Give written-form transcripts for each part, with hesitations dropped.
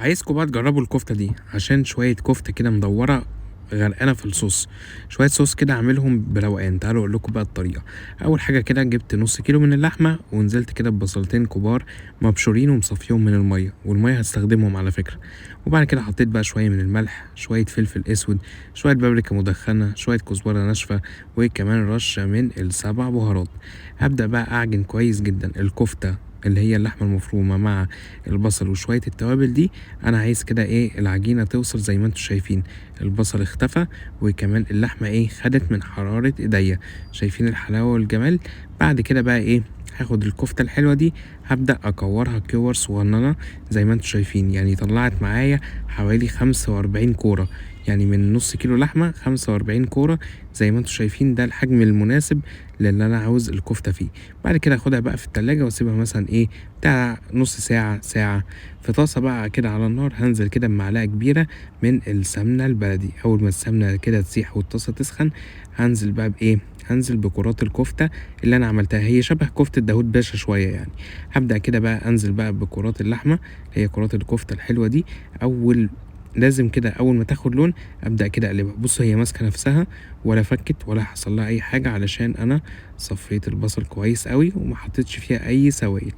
عايزكم بقى تجربوا الكفتة دي عشان شوية كفتة كده مدورة غرقانة في الصوص، شوية صوص كده اعملهم بروقان. تعالوا اقول لكم بقى الطريقة. اول حاجة كده جبت نص كيلو من اللحمة ونزلت كده ببصلتين كبار مبشورين ومصفيهم من المية، والمية هستخدمهم على فكرة. وبعد كده حطيت بقى شوية من الملح، شوية فلفل اسود، شوية بابريكا مدخنة، شوية كزبرة ناشفة، وكمان رشة من السبع بهارات. هبدأ بقى اعجن كويس جدا الكفتة اللي هي اللحمة المفرومة مع البصل وشوية التوابل دي. انا عايز كده ايه العجينة توصل زي ما انتوا شايفين، البصل اختفى وكمان اللحمة ايه خدت من حرارة ايديا. شايفين الحلاوة والجمال؟ بعد كده بقى ايه هاخد الكفتة الحلوة دي، هبدأ اكورها كور صغننة زي ما انتوا شايفين. يعني طلعت معايا حوالي 45 كورة، يعني من نص كيلو لحمة 45 كورة زي ما انتوا شايفين. ده الحجم المناسب للي انا عاوز الكفتة فيه. بعد كده اخدها بقى في التلاجة واسيبها مثلا ايه بتاع نص ساعة ساعة. في طاسة بقى كده على النار هنزل كده بمعلقة كبيرة من السمنة البلدي. أول ما السمنة كده تسيح والطاسة تسخن هنزل بقى بإيه، هنزل بكرات الكفتة اللي أنا عملتها، هي شبه كفتة داود باشا شوية يعني. هبدأ كده بقى أنزل بقى بكرات اللحمة، هي كرات الكفتة الحلوة دي. أول لازم كده أول ما تاخد لون أبدأ كده أقلبها. بص هي ماسكة نفسها ولا فكت ولا حصل لها أي حاجة، علشان أنا صفيت البصل كويس قوي وما حطيتش فيها أي سوائل.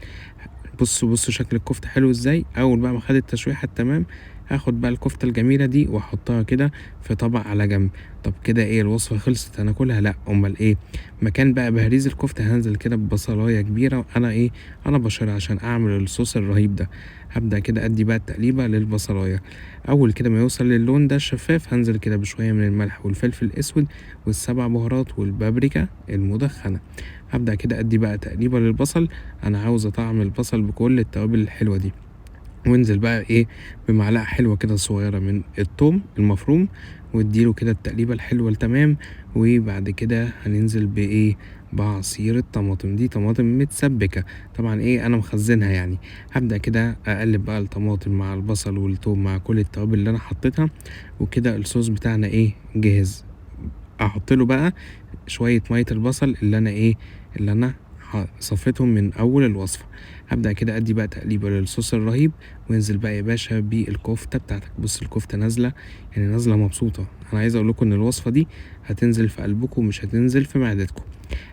بصوا شكل الكفتة حلو ازاي. اول بقى ما خدت التشويحة التمام هاخد بقى الكفتة الجميلة دي واحطها كده في طبق على جنب. طب كده ايه الوصفة خلصت هناكلها؟ لا، امال ايه. مكان بقى بهريز الكفتة هنزل كده ببصلاية كبيرة، انا ايه انا بشرها عشان اعمل الصوص الرهيب ده. هبدأ كده ادي بقى التقليبة للبصلاية. اول كده ما يوصل للون ده الشفاف هنزل كده بشوية من الملح والفلفل الاسود والسبع بهارات والبابريكا المدخنة. هبدأ كده ادي بقى تقليبة للبصل، انا عاوز اطعم البصل بكل التوابل الحلوه دي. وانزل بقى ايه بمعلقه حلوه كده صغيره من الثوم المفروم، واديله كده التقليبه الحلوه التمام. وبعد كده هننزل بايه، بعصير الطماطم. دي طماطم متسبكه طبعا ايه انا مخزنها يعني. هبدا كده اقلب بقى الطماطم مع البصل والثوم مع كل التوابل اللي انا حطيتها، وكده الصوص بتاعنا ايه جاهز. احط له بقى شوية مية البصل اللي انا صفيتهم من اول الوصفة. هبدأ كده ادي بقى تقليبة للصوص الرهيب، وانزل بقى يا باشا بالكفتة بتاعتك. بص الكفتة نازلة، يعني نازلة مبسوطة. انا عايز اقول لكم ان الوصفة دي هتنزل في قلبكم مش هتنزل في معدتكم.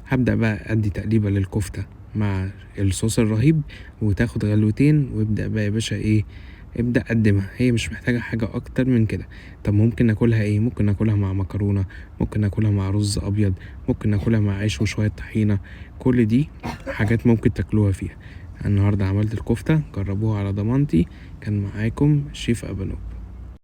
هبدأ بقى ادي تقليبة للكفتة مع الصوص الرهيب وتاخد غلوتين، وابدأ بقى يا باشا ايه ابدأ قدمها. هي مش محتاجة حاجة اكتر من كده. طب ممكن ناكلها ايه؟ ممكن ناكلها مع مكرونة، ممكن ناكلها مع رز ابيض، ممكن ناكلها مع عيش وشوية طحينة. كل دي حاجات ممكن تاكلوها فيها. النهاردة عملت الكفتة، جربوها على ضمانتي. كان معاكم شيف أبانو.